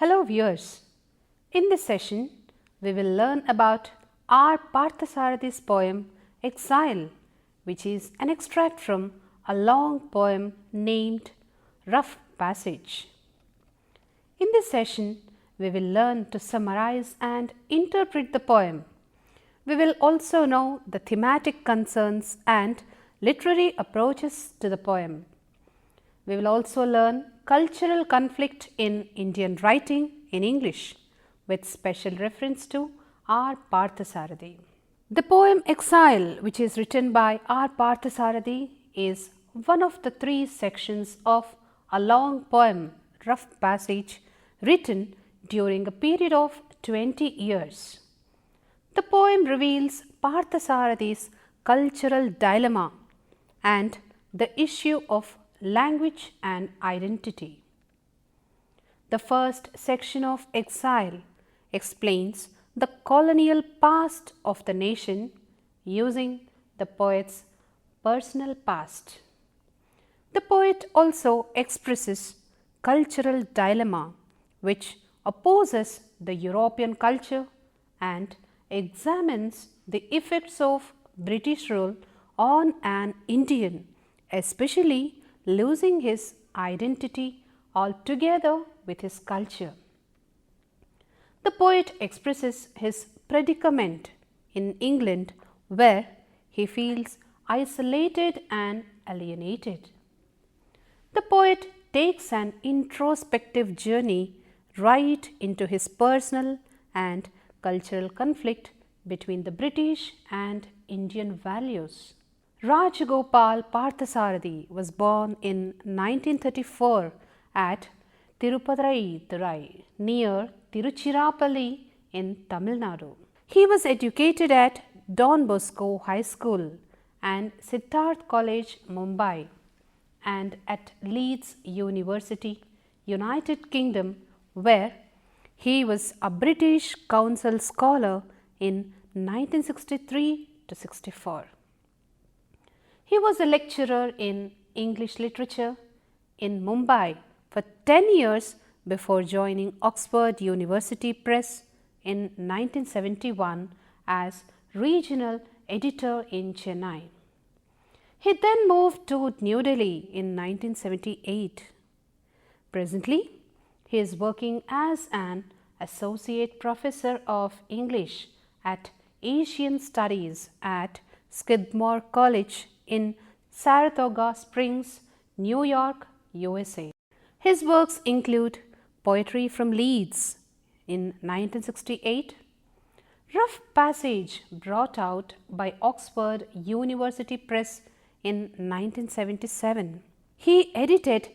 Hello viewers, in this session we will learn about R. Parthasarathy's poem Exile, which is an extract from a long poem named Rough Passage. In this session we will learn to summarize and interpret the poem. We will also know the thematic concerns and literary approaches to the poem. We will also learn cultural conflict in Indian writing in English with special reference to R. Parthasarathy. The poem Exile, which is written by R. Parthasarathy, is one of the three sections of a long poem, Rough Passage, written during a period of 20 years. The poem reveals Parthasarathy's cultural dilemma and the issue of language and identity. The first section of Exile explains the colonial past of the nation using the poet's personal past. The poet also expresses cultural dilemma which opposes the European culture and examines the effects of British rule on an Indian, especially losing his identity altogether with his culture. The poet expresses his predicament in England where he feels isolated and alienated. The poet takes an introspective journey right into his personal and cultural conflict between the British and Indian values. Rajagopal Parthasarathy was born in 1934 at Thirupathuraithurai near Tiruchirappalli in Tamil Nadu. He was educated at Don Bosco High School and Siddharth College, Mumbai, and at Leeds University, United Kingdom, where he was a British Council Scholar in 1963 to 64. He was a lecturer in English literature in Mumbai for 10 years before joining Oxford University Press in 1971 as regional editor in Chennai. He then moved to New Delhi in 1978. Presently, he is working as an associate professor of English at Asian Studies at Skidmore College in Saratoga Springs, New York, USA. His works include Poetry from Leeds in 1968, Rough Passage brought out by Oxford University Press in 1977. He edited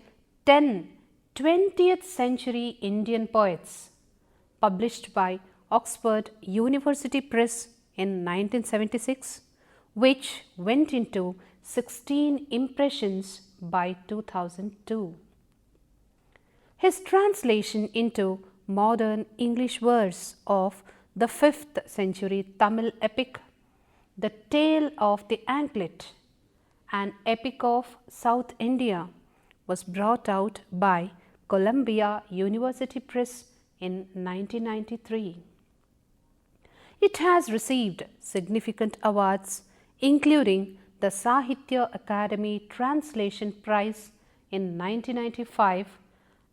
10 20th century Indian poets published by Oxford University Press in 1976, which went into 16 impressions by 2002. His translation into modern English verse of the 5th century Tamil epic, The Tale of the Anklet, an epic of South India, was brought out by Columbia University Press in 1993. It has received significant awards including the Sahitya Academy Translation Prize in 1995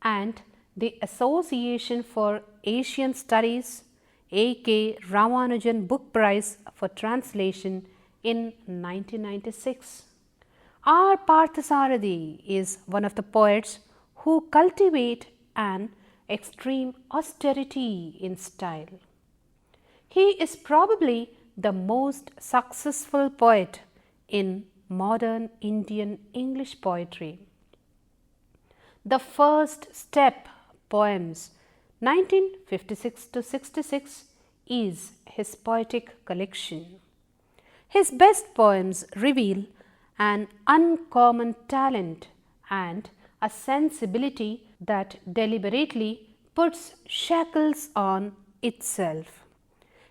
and the Association for Asian Studies A.K. Ramanujan Book Prize for Translation in 1996. R. Parthasarathy is one of the poets who cultivate an extreme austerity in style. He is probably the most successful poet in modern Indian English poetry. The First Step poems 1956 to 66 is his poetic collection. His best poems reveal an uncommon talent and a sensibility that deliberately puts shackles on itself.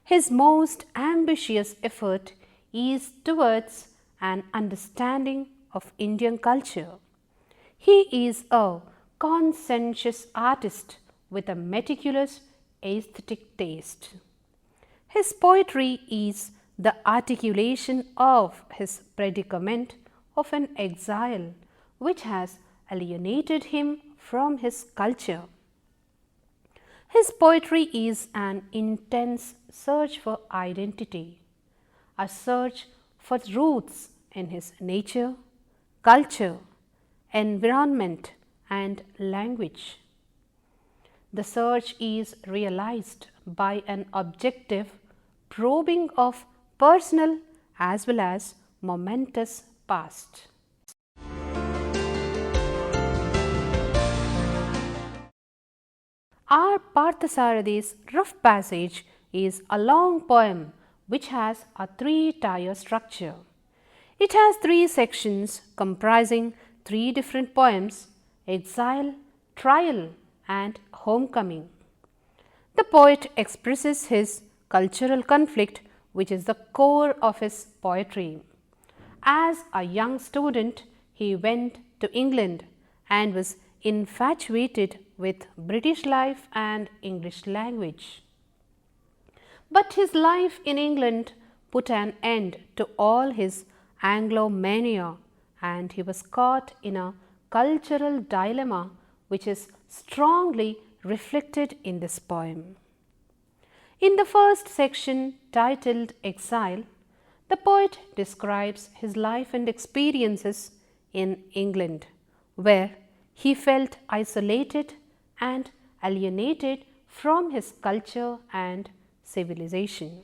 His most ambitious effort is towards an understanding of Indian culture. He is a conscientious artist with a meticulous aesthetic taste. His poetry is the articulation of his predicament of an exile which has alienated him from his culture. His poetry is an intense search for identity, a search for roots in his nature, culture, environment, and language. The search is realized by an objective probing of personal as well as momentous past. Our Parthasarathy's Rough Passage is a long poem which has a three-tier structure. It has three sections comprising three different poems: Exile, Trial, and Homecoming. The poet expresses his cultural conflict, which is the core of his poetry. As a young student, he went to England and was infatuated with British life and English language. But his life in England put an end to all his Anglomania, and he was caught in a cultural dilemma which is strongly reflected in this poem. In the first section, titled Exile, the poet describes his life and experiences in England, where he felt isolated and alienated from his culture and civilization.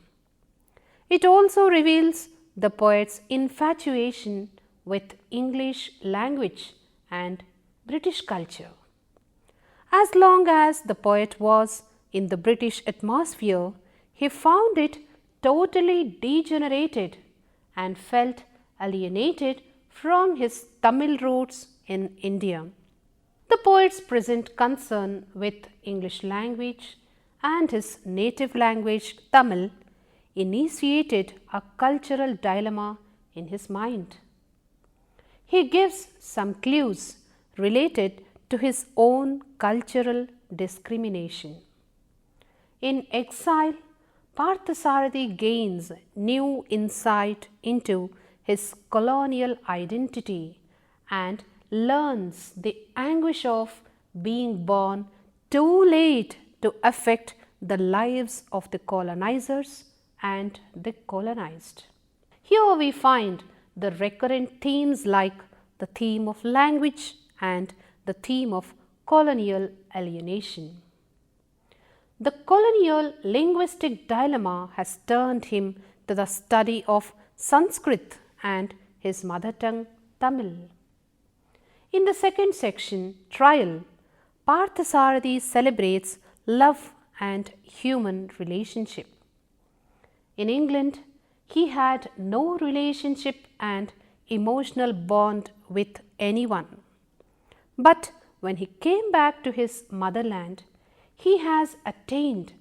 It also reveals the poet's infatuation with English language and British culture. As long as the poet was in the British atmosphere, he found it totally degenerated and felt alienated from his Tamil roots in India. The poet's present concern with English language and his native language Tamil initiated a cultural dilemma in his mind. He gives some clues related to his own cultural discrimination. In Exile, Parthasarathy gains new insight into his colonial identity and learns the anguish of being born too late to affect the lives of the colonizers and the colonized. Here we find the recurrent themes like the theme of language and the theme of colonial alienation. The colonial linguistic dilemma has turned him to the study of Sanskrit and his mother tongue Tamil. In the second section, Trial, Parthasarathy celebrates love and human relationship. In England, he had no relationship and emotional bond with anyone. But when he came back to his motherland, he has attained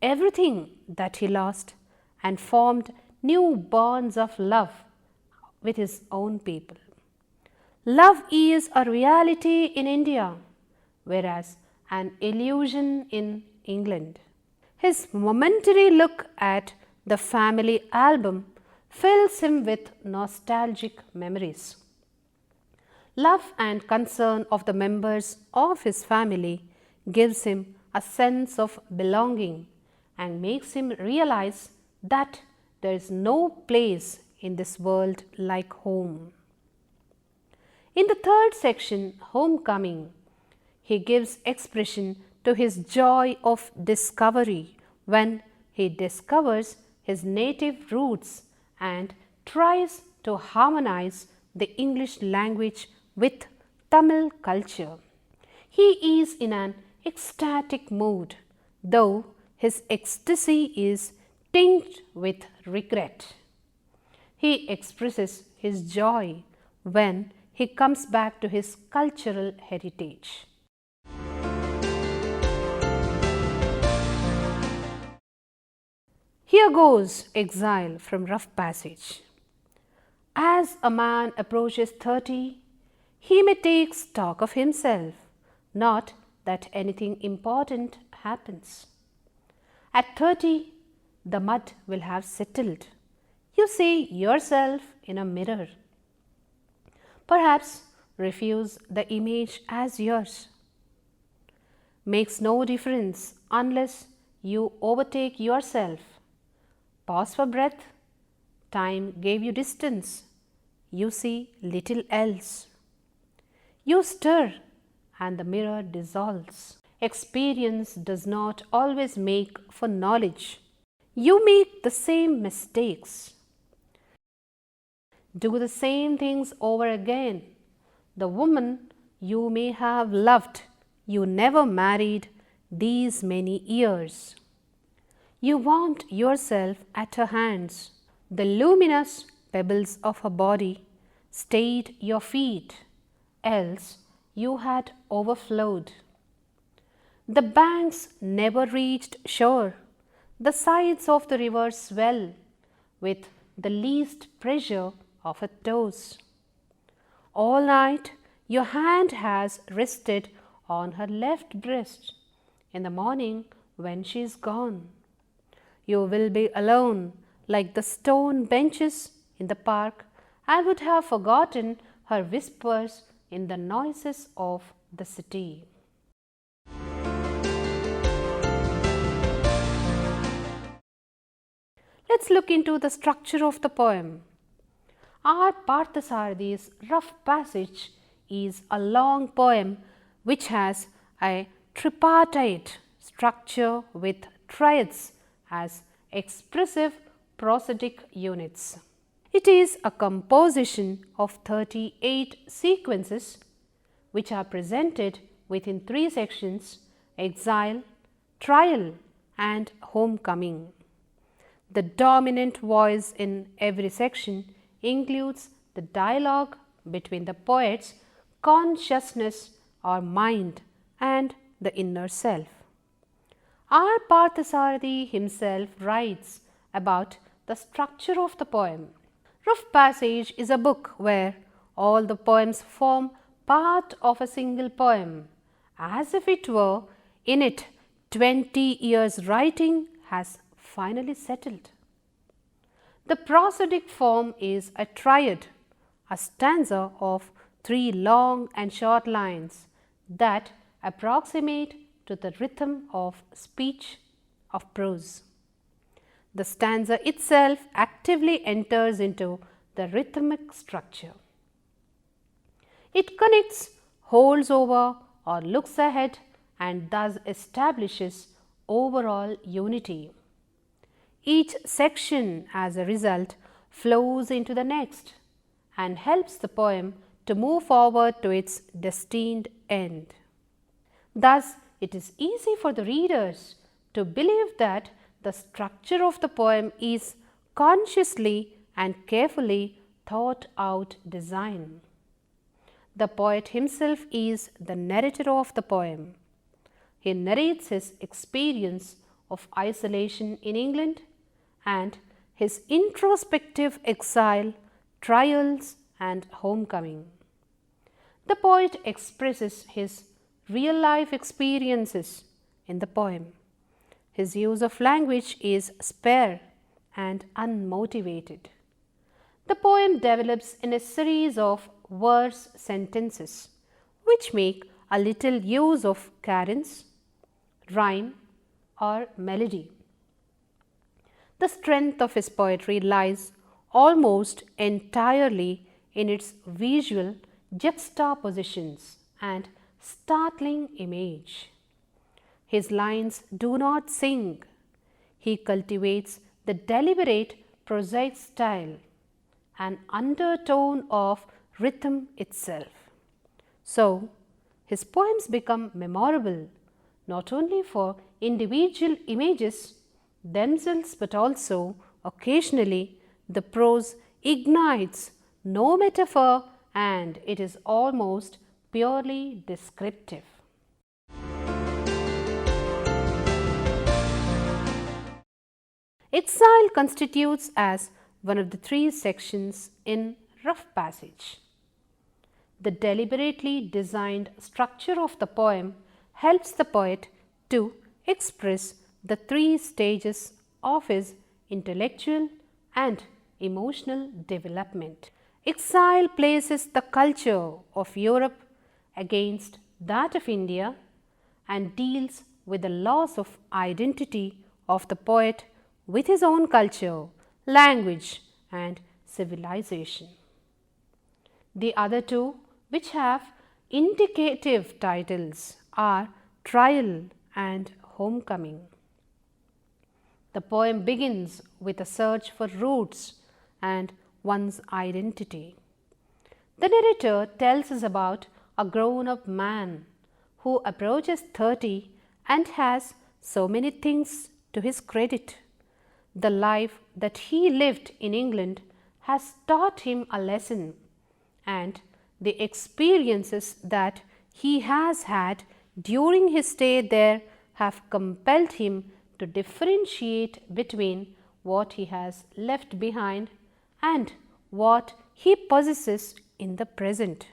everything that he lost and formed new bonds of love with his own people. Love is a reality in India, whereas an illusion in England. His momentary look at the family album fills him with nostalgic memories. Love and concern of the members of his family gives him a sense of belonging and makes him realize that there is no place in this world like home. In the third section, Homecoming, he gives expression to his joy of discovery when he discovers his native roots and tries to harmonize the English language with Tamil culture. He is in an ecstatic mood, though his ecstasy is tinged with regret. He expresses his joy when he comes back to his cultural heritage. Here goes Exile from Rough Passage. As a man approaches 30, he may take stock of himself, not that anything important happens. At 30, the mud will have settled. You see yourself in a mirror. Perhaps refuse the image as yours. Makes no difference unless you overtake yourself. Pause for breath. Time gave you distance. You see little else. You stir and the mirror dissolves. Experience does not always make for knowledge. You make the same mistakes. Do the same things over again. The woman you may have loved, you never married these many years. You want yourself at her hands. The luminous pebbles of her body stayed your feet, else you had overflowed. The banks never reached shore. The sides of the river swell with the least pressure of her toes. All night your hand has rested on her left breast. In the morning, when she is gone, you will be alone like the stone benches in the park and would have forgotten her whispers in the noises of the city. Let's look into the structure of the poem. Our Parthasarathy's rough passage is a long poem which has a tripartite structure with triads as expressive prosodic units. It is a composition of 38 sequences which are presented within 3 sections: Exile, Trial and Homecoming. The dominant voice in every section includes the dialogue between the poet's consciousness or mind and the inner self. Our Parthasarathy himself writes about the structure of the poem. Rough Passage is a book where all the poems form part of a single poem, as if it were in it 20 years writing has finally settled. The prosodic form is a triad, a stanza of 3 long and short lines that approximate to the rhythm of speech of prose. The stanza itself actively enters into the rhythmic structure. It connects, holds over or looks ahead and thus establishes overall unity. Each section as a result flows into the next and helps the poem to move forward to its destined end. Thus, it is easy for the readers to believe that the structure of the poem is consciously and carefully thought out design. The poet himself is the narrator of the poem. He narrates his experience of isolation in England and his introspective exile, trials and homecoming. The poet expresses his real life experiences in the poem. His use of language is spare and unmotivated. The poem develops in a series of verse sentences which make a little use of cadence, rhyme or melody. The strength of his poetry lies almost entirely in its visual juxtapositions and startling image. His lines do not sing. He cultivates the deliberate prosaic style, an undertone of rhythm itself. So, his poems become memorable not only for individual images themselves but also occasionally the prose ignites no metaphor and it is almost purely descriptive. Exile constitutes as one of the 3 sections in Rough Passage. The deliberately designed structure of the poem helps the poet to express the three stages of his intellectual and emotional development. Exile places the culture of Europe against that of India and deals with the loss of identity of the poet with his own culture, language, and civilization. The other two, which have indicative titles, are Trial and Homecoming. The poem begins with a search for roots and one's identity. The narrator tells us about a grown-up man who approaches 30 and has so many things to his credit. The life that he lived in England has taught him a lesson, and the experiences that he has had during his stay there have compelled him to differentiate between what he has left behind and what he possesses in the present.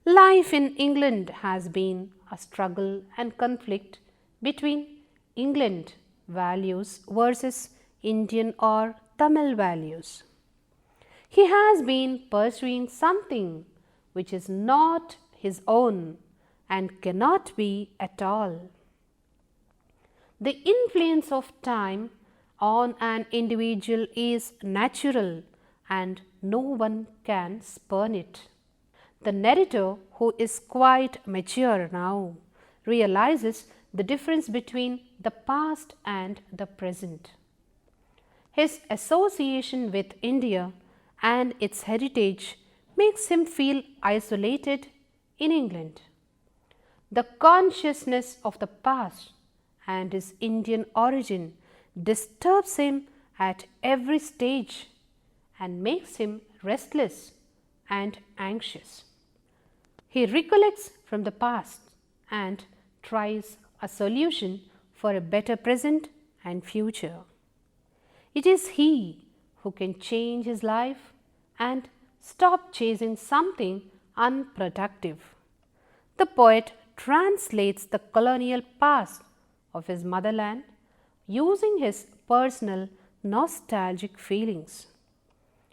Life in England has been a struggle and conflict between England values versus Indian or Tamil values. He has been pursuing something which is not his own and cannot be at all. The influence of time on an individual is natural and no one can spurn it. The narrator, who is quite mature now, realizes the difference between the past and the present. His association with India and its heritage makes him feel isolated in England. The consciousness of the past and his Indian origin disturbs him at every stage and makes him restless and anxious. He recollects from the past and tries a solution for a better present and future. It is he who can change his life and stop chasing something unproductive. The poet translates the colonial past of his motherland using his personal nostalgic feelings.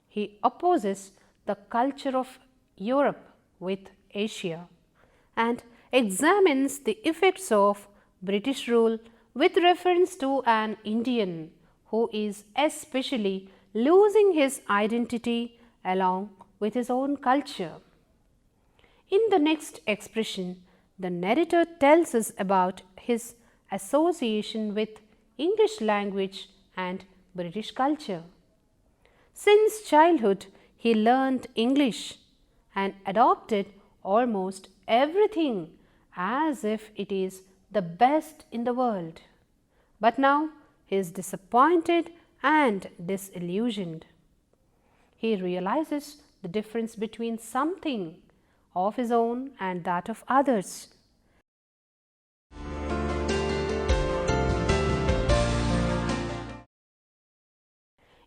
He opposes the culture of Europe with Asia and examines the effects of British rule with reference to an Indian who is especially losing his identity along with his own culture. In the next expression, the narrator tells us about his association with English language and British culture. Since childhood, he learned English and adopted almost everything as if it is the best in the world. But now he is disappointed and disillusioned. He realizes the difference between something of his own and that of others.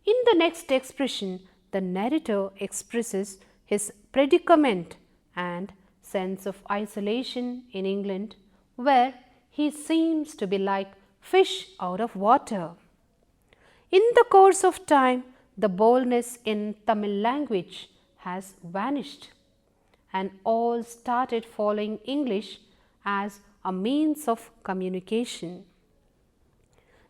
In the next expression, the narrator expresses his predicament and sense of isolation in England, where he seems to be like fish out of water. In the course of time, the boldness in Tamil language has vanished, and all started following English as a means of communication.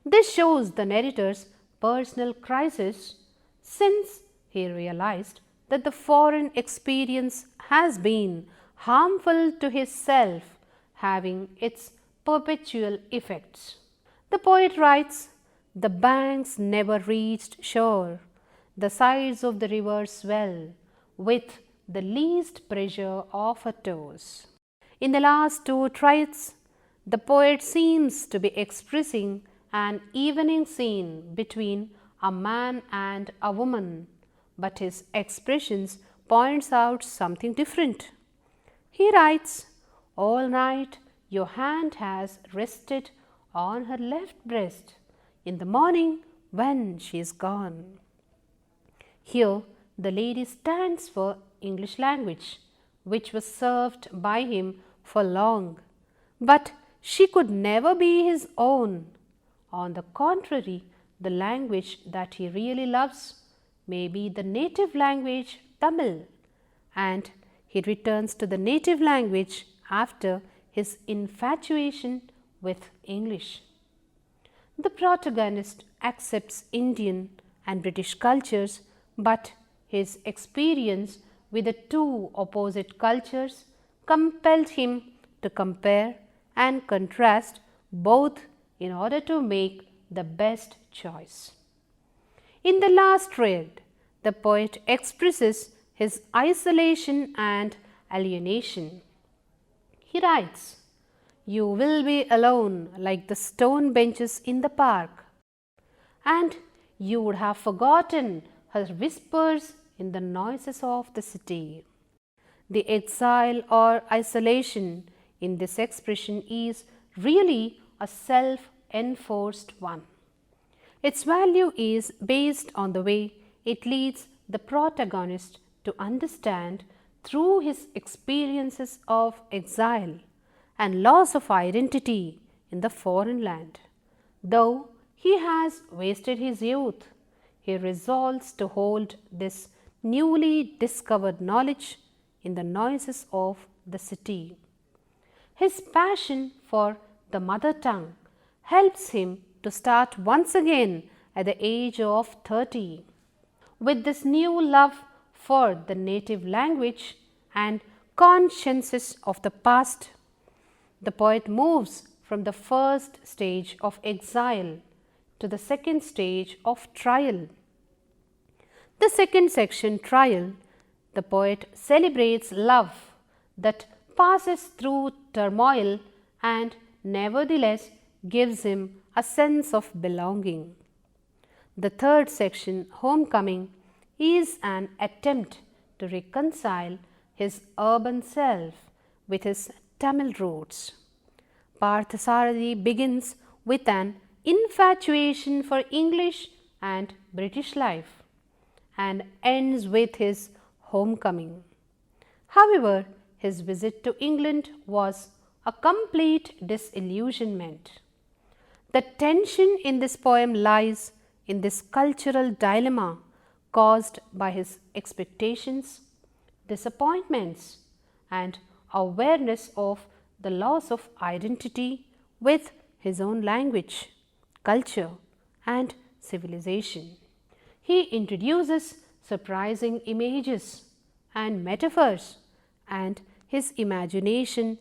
This shows the narrator's personal crisis, since he realized that the foreign experience has been harmful to his self, having its perpetual effects. The poet writes, "The banks never reached shore, the sides of the river swell with the least pressure of her toes." In the last two traits, the poet seems to be expressing an evening scene between a man and a woman, but his expressions points out something different. He writes, "All night your hand has rested on her left breast, in the morning when she is gone." Here the lady stands for English language, which was served by him for long, but she could never be his own. On the contrary, the language that he really loves may be the native language Tamil, and he returns to the native language after his infatuation with English. The protagonist accepts Indian and British cultures, but his experience with the two opposite cultures compelled him to compare and contrast both in order to make the best choice. In the last read, the poet expresses his isolation and alienation. He writes, "You will be alone like the stone benches in the park, and you would have forgotten her whispers in the noises of the city." The exile or isolation in this expression is really a self-enforced one. Its value is based on the way it leads the protagonist to understand through his experiences of exile and loss of identity in the foreign land. Though he has wasted his youth, he resolves to hold this newly discovered knowledge in the noises of the city. His passion for the mother tongue helps him to start once again at the age of 30. With this new love for the native language and consciences of the past, the poet moves from the first stage of exile to the second stage of trial. The second section, Trial, the poet celebrates love that passes through turmoil and nevertheless gives him a sense of belonging. The third section, Homecoming, is an attempt to reconcile his urban self with his Tamil roots. Parthasarathy begins with an infatuation for English and British life and ends with his homecoming. However, his visit to England was a complete disillusionment. The tension in this poem lies in this cultural dilemma caused by his expectations, disappointments, and awareness of the loss of identity with his own language, culture, and civilization. He introduces surprising images and metaphors, and his imagination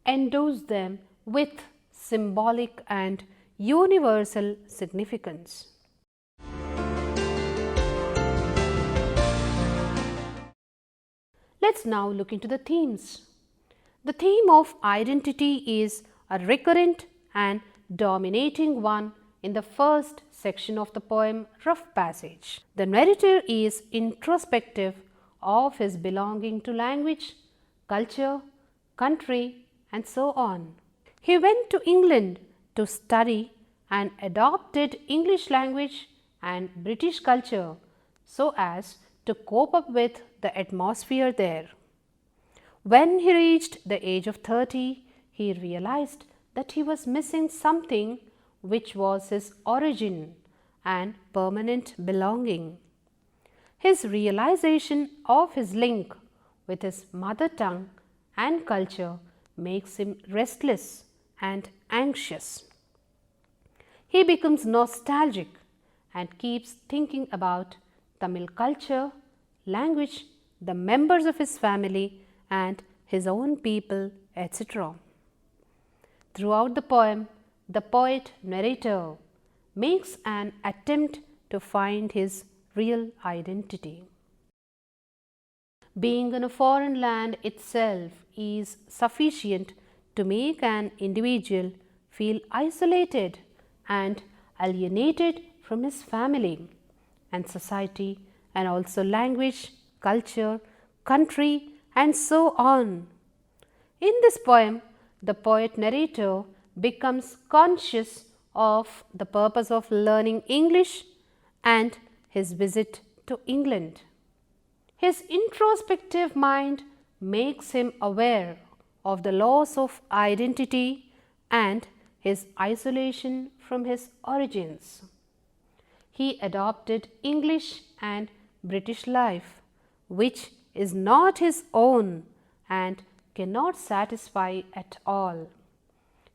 endows them with symbolic and universal significance. Let's now look into the themes. The theme of identity is a recurrent and dominating one in the first section of the poem Rough Passage. The narrator is introspective of his belonging to language, culture, country, and so on. He went to England to study and adopted English language and British culture so as to cope up with the atmosphere there. When he reached the age of 30, he realized that he was missing something which was his origin and permanent belonging. His realization of his link with his mother tongue and culture makes him restless and anxious. He becomes nostalgic and keeps thinking about Tamil culture, language, the members of his family, and his own people, etc. Throughout the poem, the poet narrator makes an attempt to find his real identity. Being in a foreign land itself is sufficient to make an individual feel isolated and alienated from his family and society, and also language, culture, country, and so on. In this poem, the poet narrator becomes conscious of the purpose of learning English and his visit to England. His introspective mind makes him aware of the loss of identity and his isolation from his origins. He adopted English and British life, which is not his own and cannot satisfy at all.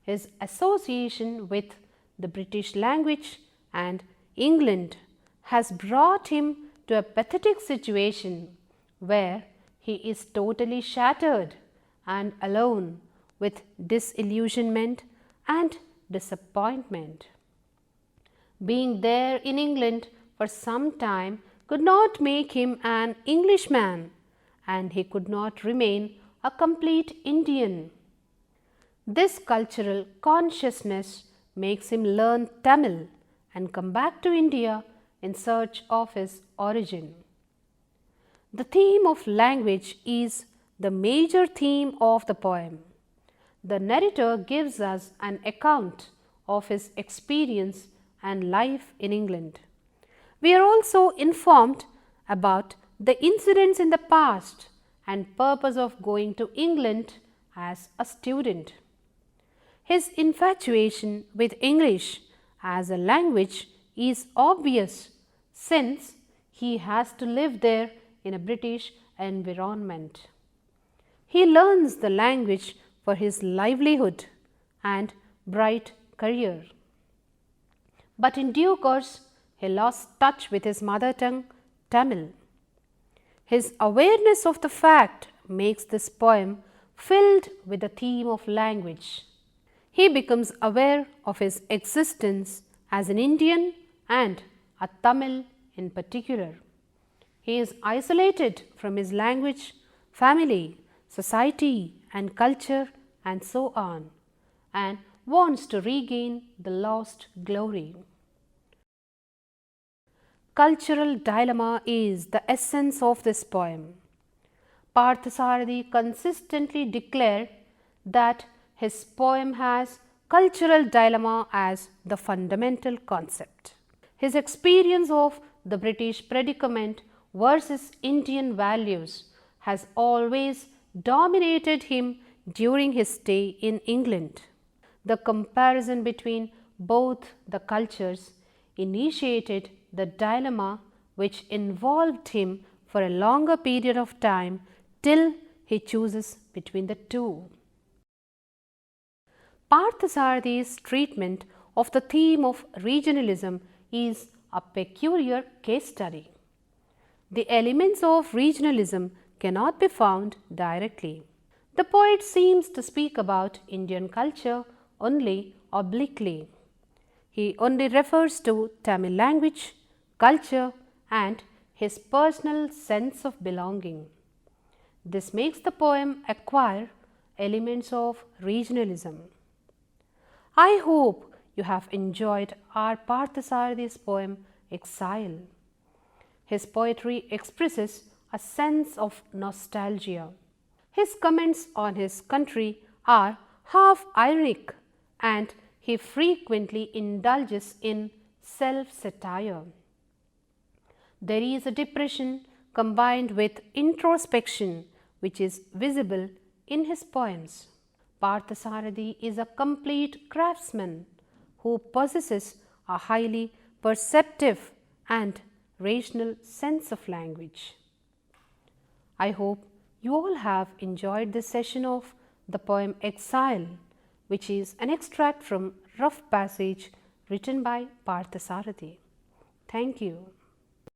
His association with the British language and England has brought him to a pathetic situation where he is totally shattered and alone with disillusionment and disappointment. Being there in England for some time could not make him an Englishman, and he could not remain a complete Indian. This cultural consciousness makes him learn Tamil and come back to India in search of his origin. The theme of language is the major theme of the poem. The narrator gives us an account of his experience and life in England. We are also informed about the incidents in the past and purpose of going to England as a student. His infatuation with English as a language is obvious since he has to live there in a British environment. He learns the language for his livelihood and bright career. But in due course, he lost touch with his mother tongue, Tamil. His awareness of the fact makes this poem filled with the theme of language. He becomes aware of his existence as an Indian and a Tamil in particular. He is isolated from his language, family, society and culture and so on, and wants to regain the lost glory. Cultural dilemma is the essence of this poem. Parthasarathy consistently declared that his poem has cultural dilemma as the fundamental concept. His experience of the British predicament versus Indian values has always dominated him during his stay in England. The comparison between both the cultures initiated the dilemma which involved him for a longer period of time till he chooses between the two. Parthasarathy's treatment of the theme of regionalism is a peculiar case study. The elements of regionalism cannot be found directly. The poet seems to speak about Indian culture only obliquely. He only refers to Tamil language, culture and his personal sense of belonging. This makes the poem acquire elements of regionalism. I hope you have enjoyed our Parthasarathy's poem Exile. His poetry expresses a sense of nostalgia. His comments on his country are half ironic and he frequently indulges in self-satire. There is a depression combined with introspection which is visible in his poems. Parthasarathy is a complete craftsman who possesses a highly perceptive and rational sense of language. I hope you all have enjoyed this session of the poem Exile, which is an extract from Rough Passage written by Parthasarathy. Thank you.